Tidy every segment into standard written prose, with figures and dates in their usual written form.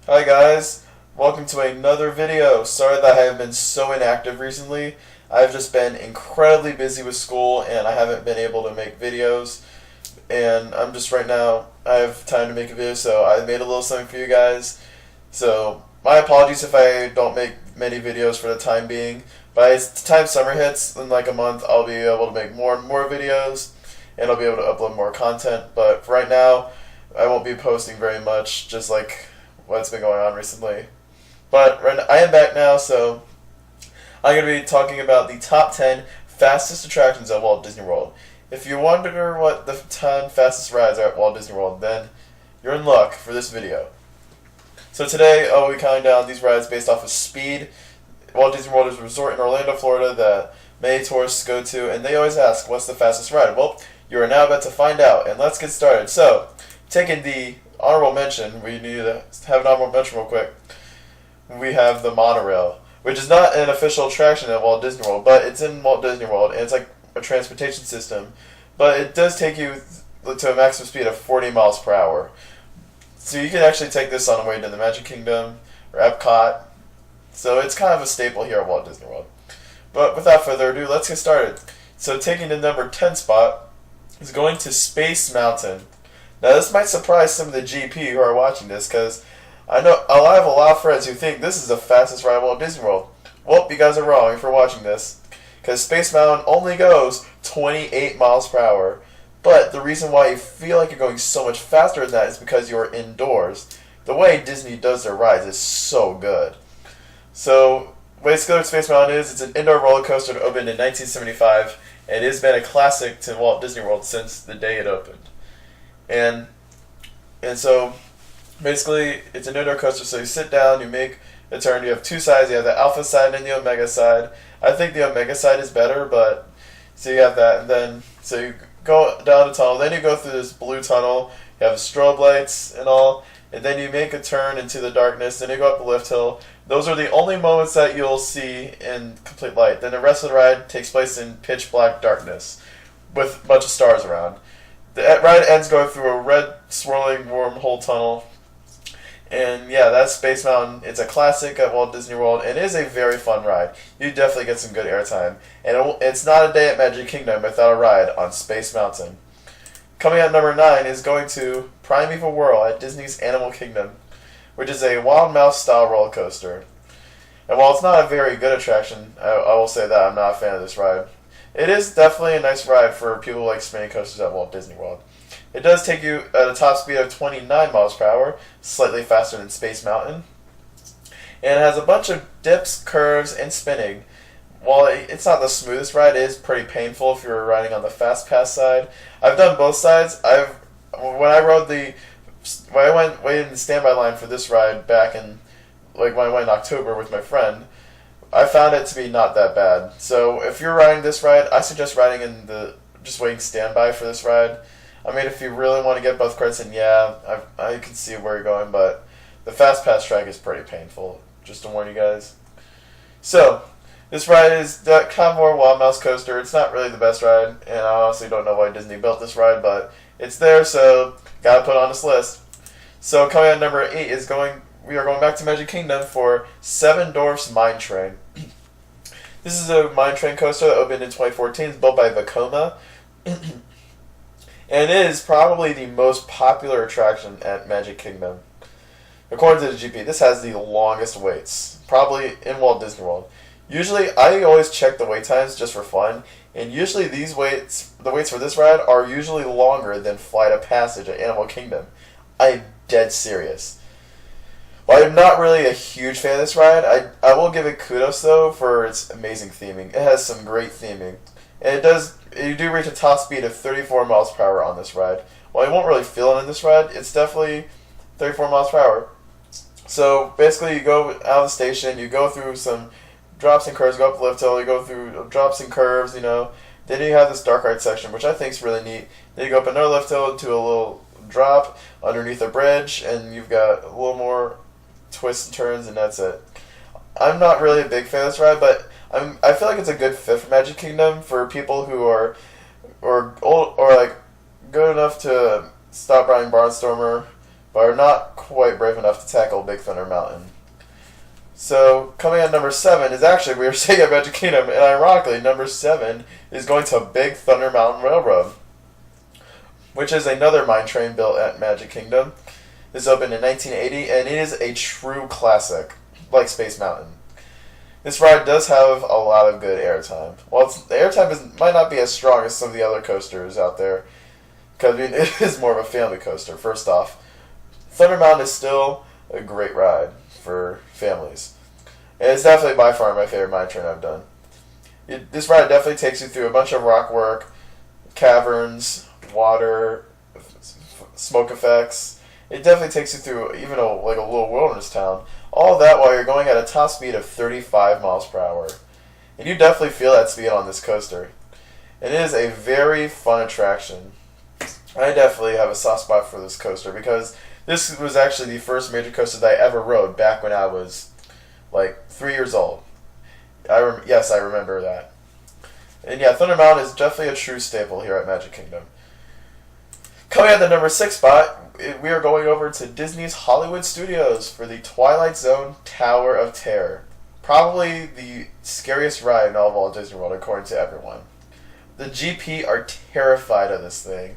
Hi guys, welcome to another video. Sorry that I have been so inactive recently. I've just been incredibly busy with school and I haven't been able to make videos. And I'm just right now, I have time to make a video, so I made a little something for you guys. So my apologies if I don't make many videos for the time being. By the time summer hits, in like a month, I'll be able to make more and more videos and I'll be able to upload more content. But for right now, I won't be posting very much, just like what's been going on recently. But right now, I am back now, so I'm going to be talking about the top 10 fastest attractions at Walt Disney World. If you wonder what the 10 fastest rides are at Walt Disney World, then you're in luck for this video. So today I'll be counting down these rides based off of speed. Walt Disney World is a resort in Orlando, Florida that many tourists go to, and they always ask, what's the fastest ride? Well, you are now about to find out, and let's get started. So, taking the honorable mention, we need to have an honorable mention real quick. We have the monorail, which is not an official attraction at Walt Disney World, but it's in Walt Disney World, and it's like a transportation system. But it does take you to a maximum speed of 40 miles per hour. So you can actually take this on the way to the Magic Kingdom or Epcot. So it's kind of a staple here at Walt Disney World. But without further ado, let's get started. So taking the number 10 spot is going to Space Mountain. Now this might surprise some of the GP who are watching this, because I know I have a lot of friends who think this is the fastest ride at Walt Disney World. Well, you guys are wrong if you're watching this, because Space Mountain only goes 28 miles per hour. But the reason why you feel like you're going so much faster than that is because you're indoors. The way Disney does their rides is so good. So, basically what Space Mountain is, it's an indoor roller coaster that opened in 1975, and it has been a classic to Walt Disney World since the day it opened. And so, basically, it's an indoor coaster, so you sit down, you make a turn, you have two sides, you have the Alpha side and the Omega side. I think the Omega side is better, but, so you have that, and then, so you go down the tunnel, then you go through this blue tunnel, you have strobe lights and all, and then you make a turn into the darkness, then you go up the lift hill. Those are the only moments that you'll see in complete light. Then the rest of the ride takes place in pitch black darkness with a bunch of stars around. The ride ends going through a red swirling wormhole tunnel. And yeah, that's Space Mountain. It's a classic at Walt Disney World, and it is a very fun ride. You definitely get some good airtime. And it's not a day at Magic Kingdom without a ride on Space Mountain. Coming at number 9 is going to Primeval World at Disney's Animal Kingdom, which is a Wild Mouse style roller coaster. And while it's not a very good attraction, I will say that I'm not a fan of this ride. It is definitely a nice ride for people who like spinning coasters at Walt Disney World. It does take you at a top speed of 29 miles per hour, slightly faster than Space Mountain. And it has a bunch of dips, curves, and spinning. While it's not the smoothest ride, it is pretty painful if you're riding on the Fast Pass side. I've done both sides. When I waited in the standby line for this ride back in, like when I went in October with my friend, I found it to be not that bad. So if you're riding this ride, I suggest riding in just waiting standby for this ride. I mean, if you really want to get both credits, then yeah, I can see where you're going, but the Fast Pass track is pretty painful, just to warn you guys. So, this ride is the kind of more Wild Mouse coaster. It's not really the best ride, and I honestly don't know why Disney built this ride, but it's there, so gotta put it on this list. So coming at number 8 is we are going back to Magic Kingdom for Seven Dwarfs Mine Train. This is a mine train coaster that opened in 2014. It's built by Vekoma. And it is probably the most popular attraction at Magic Kingdom. According to the GP, this has the longest waits, probably in Walt Disney World. Usually, I always check the wait times just for fun, and usually the waits for this ride are usually longer than Flight of Passage at Animal Kingdom. I'm dead serious. While I'm not really a huge fan of this ride, I will give it kudos though for its amazing theming. It has some great theming. And you do reach a top speed of 34 miles per hour on this ride. While you won't really feel it in this ride, it's definitely 34 miles per hour. So basically you go out of the station, you go through some drops and curves, go up the lift hill, you go through drops and curves, Then you have this dark ride section, which I think is really neat. Then you go up another lift hill to a little drop underneath a bridge, and you've got a little more twists and turns, and that's it. I'm not really a big fan of this ride, but I feel like it's a good fit for Magic Kingdom for people who are old or like good enough to stop riding Barnstormer but are not quite brave enough to tackle Big Thunder Mountain. So, coming at number 7 is actually, we were saying at Magic Kingdom, and ironically, number 7 is going to Big Thunder Mountain Railroad, which is another mine train built at Magic Kingdom. This opened in 1980, and it is a true classic, like Space Mountain. This ride does have a lot of good airtime. Well, the airtime might not be as strong as some of the other coasters out there, because it is more of a family coaster, first off. Thunder Mountain is still a great ride for families. And it's definitely by far my favorite mine train I've done. This ride definitely takes you through a bunch of rock work, caverns, water, smoke effects. It definitely takes you through even a little wilderness town. All that while you're going at a top speed of 35 miles per hour. And you definitely feel that speed on this coaster. And it is a very fun attraction. I definitely have a soft spot for this coaster because this was actually the first major coaster that I ever rode back when I was like 3 years old. Yes, I remember that. And yeah, Thunder Mountain is definitely a true staple here at Magic Kingdom. Coming at the number 6 spot, we are going over to Disney's Hollywood Studios for the Twilight Zone Tower of Terror. Probably the scariest ride in all of Walt Disney World, according to everyone. The GP are terrified of this thing.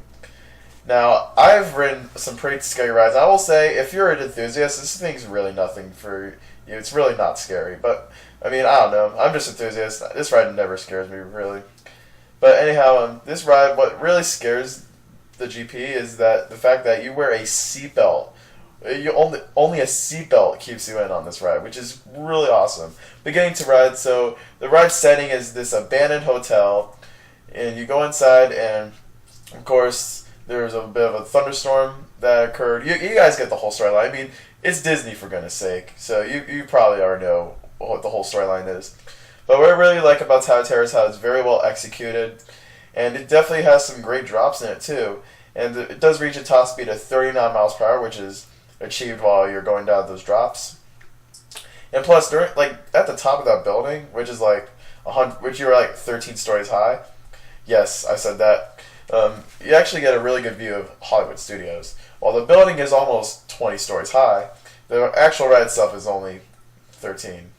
Now, I've ridden some pretty scary rides. I will say, if you're an enthusiast, this thing's really nothing for you. It's really not scary. But, I mean, I don't know. I'm just an enthusiast. This ride never scares me, really. But anyhow, this ride, what really scares the GP is that the fact that you wear a seatbelt. Only a seatbelt keeps you in on this ride, which is really awesome. Beginning to ride, so the ride setting is this abandoned hotel, and you go inside, and of course there's a bit of a thunderstorm that occurred. You guys get the whole storyline. I mean, it's Disney for goodness sake, so you probably already know what the whole storyline is. But what I really like about Tower of Terror is how it's very well executed, and it definitely has some great drops in it too. And it does reach a top speed of 39 miles per hour, which is achieved while you're going down those drops. And plus, at the top of that building, which is which you're 13 stories high. Yes, I said that. You actually get a really good view of Hollywood Studios. While the building is almost 20 stories high, the actual ride itself is only 13.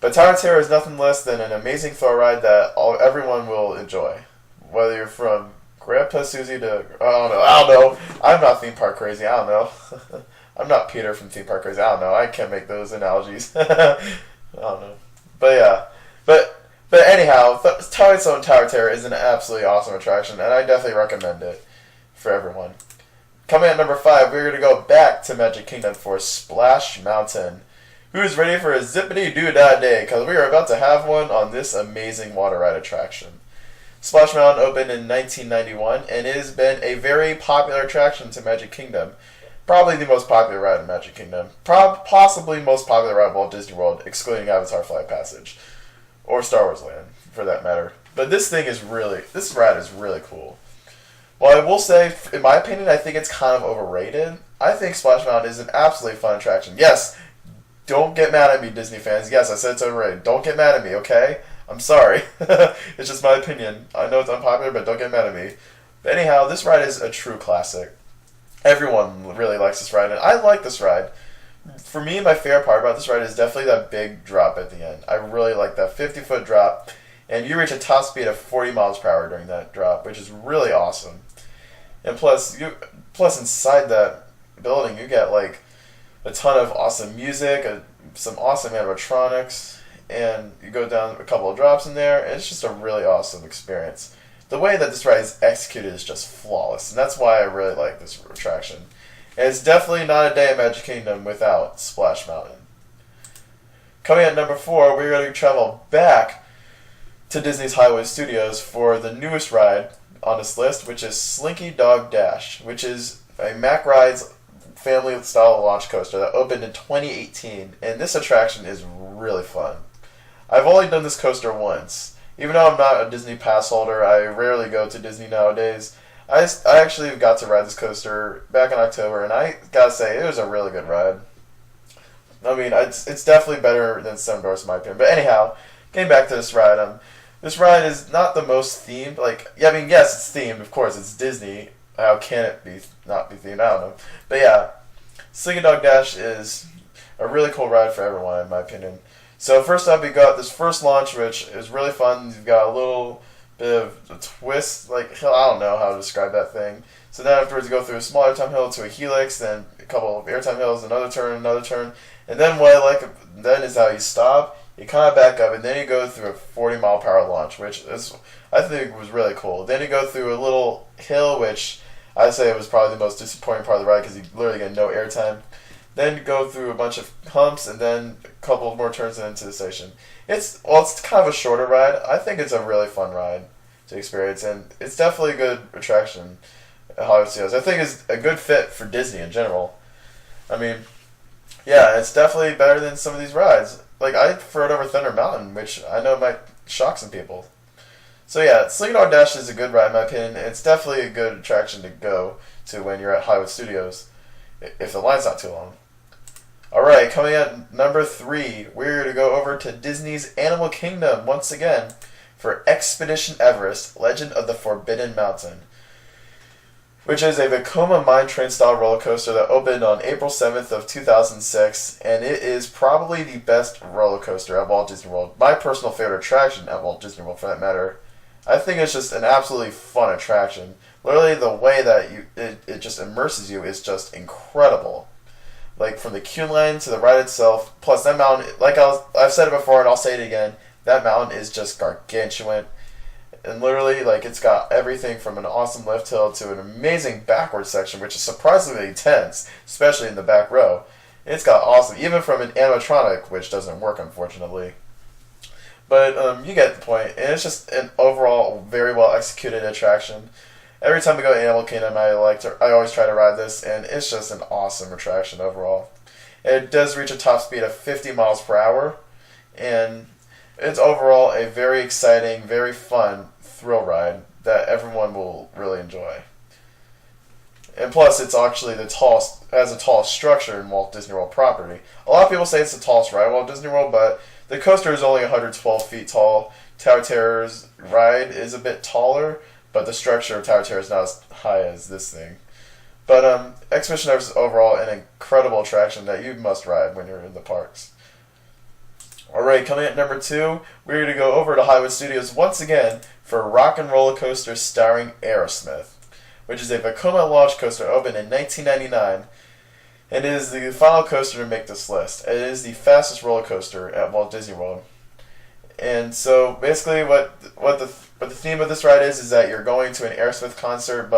But Tower of Terror is nothing less than an amazing thrill ride that everyone will enjoy. Whether you're from Grandpa Susie to... I don't know. I'm not theme park crazy. I don't know. I'm not Peter from Theme Park Crazy. I don't know. I can't make those analogies. I don't know. But yeah. But anyhow, Twilight Zone Tower of Terror is an absolutely awesome attraction, and I definitely recommend it for everyone. Coming at number 5, we're going to go back to Magic Kingdom for Splash Mountain. Who's ready for a zippity-doo-dah-day? Because we are about to have one on this amazing water ride attraction. Splash Mountain opened in 1991, and it has been a very popular attraction to Magic Kingdom. Probably the most popular ride in Magic Kingdom. Possibly most popular ride in Walt Disney World, excluding Avatar Flight Passage. Or Star Wars Land, for that matter. But this ride is really cool. Well, I will say, in my opinion, I think it's kind of overrated. I think Splash Mountain is an absolutely fun attraction. Yes, don't get mad at me, Disney fans. Yes, I said it's overrated. Don't get mad at me, okay? I'm sorry. It's just my opinion. I know it's unpopular, but don't get mad at me. But anyhow, this ride is a true classic. Everyone really likes this ride, and I like this ride. For me, my favorite part about this ride is definitely that big drop at the end. I really like that 50-foot drop, and you reach a top speed of 40 miles per hour during that drop, which is really awesome. And plus inside that building, you get a ton of awesome music, some awesome animatronics, and you go down a couple of drops in there, and it's just a really awesome experience. The way that this ride is executed is just flawless, and that's why I really like this attraction. And it's definitely not a day at Magic Kingdom without Splash Mountain. Coming at number 4, we're going to travel back to Disney's Hollywood Studios for the newest ride on this list, which is Slinky Dog Dash, which is a Mack Rides family-style launch coaster that opened in 2018, and this attraction is really fun. I've only done this coaster once. Even though I'm not a Disney pass holder, I rarely go to Disney nowadays. I actually got to ride this coaster back in October, and I gotta say, it was a really good ride. I mean, it's definitely better than Seven Dwarfs in my opinion. But anyhow, getting back to this ride, this ride is not the most themed. Yes, it's themed, of course, it's Disney. how can it be not be themed? I don't know. But yeah, Slinky Dog Dash is a really cool ride for everyone, in my opinion. So first up, you got this first launch, which is really fun. You've got a little bit of a twist, like, I don't know how to describe that thing. So then afterwards, you go through a small airtime hill to a helix, then a couple of airtime hills, another turn, and then what I like then is how you stop, you kind of back up, and then you go through a 40-mile-per-hour launch, which is, I think, was really cool. Then you go through a little hill, which I'd say was probably the most disappointing part of the ride because you literally get no airtime. Then go through a bunch of humps, and then a couple more turns into the station. It's kind of a shorter ride. I think it's a really fun ride to experience, and it's definitely a good attraction at Hollywood Studios. I think it's a good fit for Disney in general. I mean, yeah, it's definitely better than some of these rides. Like, I prefer it over Thunder Mountain, which I know might shock some people. So yeah, Slinky Dog Dash is a good ride in my opinion. It's definitely a good attraction to go to when you're at Hollywood Studios, if the line's not too long. Alright, coming at number 3, we're going to go over to Disney's Animal Kingdom once again for Expedition Everest, Legend of the Forbidden Mountain, which is a Vekoma mine train style roller coaster that opened on April 7th of 2006, and it is probably the best roller coaster at Walt Disney World. My personal favorite attraction at Walt Disney World, for that matter. I think it's just an absolutely fun attraction. Literally, the way that it just immerses you is just incredible. Like, from the queue line to the ride itself, plus that mountain, like I've said it before and I'll say it again, that mountain is just gargantuan. And literally, like, it's got everything from an awesome lift hill to an amazing backward section, which is surprisingly intense, especially in the back row. It's got awesome, even from an animatronic, which doesn't work, unfortunately. But you get the point, and it's just an overall very well executed attraction. Every time we go to Animal Kingdom, I always try to ride this, and it's just an awesome attraction overall. It does reach a top speed of 50 miles per hour, and it's overall a very exciting, very fun thrill ride that everyone will really enjoy. And plus, it's actually the tallest structure in Walt Disney World property. A lot of people say it's the tallest ride at Walt Disney World, but the coaster is only 112 feet tall. Tower Terror's ride is a bit taller, but the structure of Tower Terror is not as high as this thing. But Expedition Everest is overall an incredible attraction that you must ride when you're in the parks. Alright, coming at number 2, we're going to go over to Hollywood Studios once again for Rock and Roller Coaster starring Aerosmith, which is a Vekoma launch coaster opened in 1999, and it is the final coaster to make this list. It is the fastest roller coaster at Walt Disney World. And so basically what the theme of this ride is that you're going to an Aerosmith concert,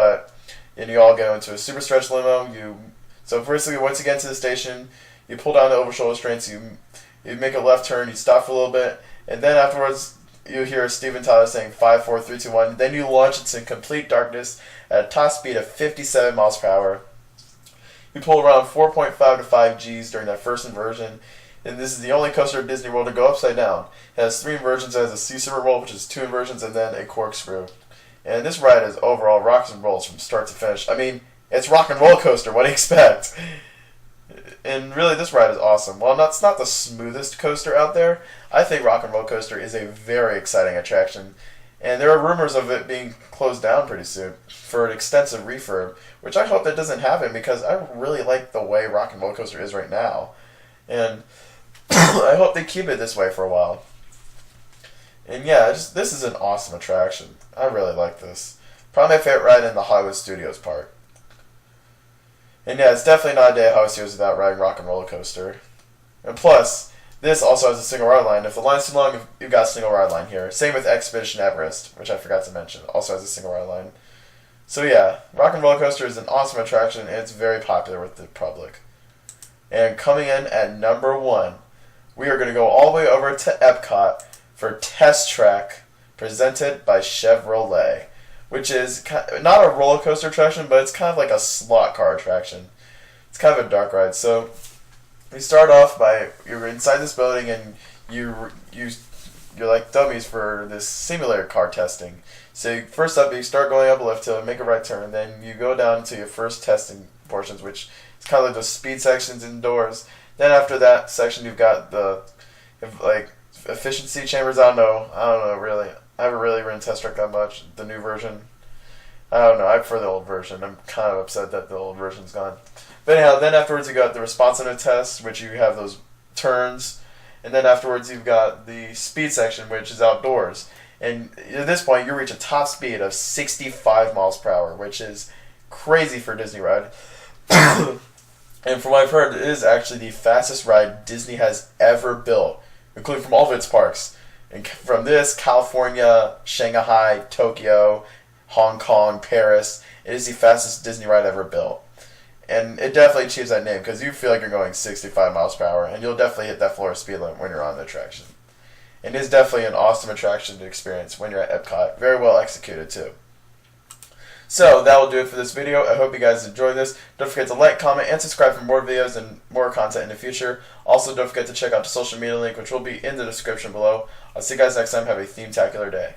and you all go into a super stretch limo. So firstly, once you get to the station, you pull down the over shoulder restraints, you make a left turn, you stop for a little bit, and then afterwards you hear Steven Tyler saying 5, 4, 3, 2, 1. Then you launch into complete darkness at a top speed of 57 miles per hour. You pull around 4.5 to 5 Gs during that first inversion, and this is the only coaster at Disney World to go upside down. It has 3 inversions. It has a sea server roll, which is 2 inversions, and then a corkscrew. And this ride is overall rocks and rolls from start to finish. I mean, it's rock and roller coaster. What do you expect? And really, this ride is awesome. While it's not the smoothest coaster out there, I think Rock and Roller Coaster is a very exciting attraction. And there are rumors of it being closed down pretty soon for an extensive refurb, which I hope that doesn't happen because I really like the way Rock and Roller Coaster is right now. And I hope they keep it this way for a while. And yeah, this is an awesome attraction. I really like this. Probably my favorite ride in the Hollywood Studios park. And yeah, it's definitely not a day at Hollywood Studios without riding Rock and Roller Coaster. And plus, this also has a single ride line. If the line's too long, you've got a single ride line here. Same with Expedition Everest, which I forgot to mention. Also has a single ride line. So yeah, Rock and Roller Coaster is an awesome attraction, and it's very popular with the public. And coming in at number 1, we are going to go all the way over to Epcot for Test Track, presented by Chevrolet, which is not a roller coaster attraction, but it's kind of like a slot car attraction. It's kind of a dark ride. So you start off by you're inside this building and you're like dummies for this simulator car testing. So first up, you start going up a lift hill, make a right turn, then you go down to your first testing portions, which is kind of like the speed sections indoors. Then after that section, you've got the efficiency chambers. I don't know really. I haven't really ridden Test Track that much, the new version. I don't know. I prefer the old version. I'm kind of upset that the old version's gone. But anyhow, then afterwards you got the responsiveness test, which you have those turns, and then afterwards you've got the speed section, which is outdoors. And at this point, you reach a top speed of 65 miles per hour, which is crazy for a Disney ride. And from what I've heard, it is actually the fastest ride Disney has ever built, including from all of its parks. And from this, California, Shanghai, Tokyo, Hong Kong, Paris, it is the fastest Disney ride ever built. And it definitely achieves that name because you feel like you're going 65 miles per hour, and you'll definitely hit that floor speed limit when you're on the attraction. And it is definitely an awesome attraction to experience when you're at Epcot. Very well executed, too. So, that will do it for this video. I hope you guys enjoyed this. Don't forget to like, comment, and subscribe for more videos and more content in the future. Also, don't forget to check out the social media link, which will be in the description below. I'll see you guys next time. Have a theme-tacular day.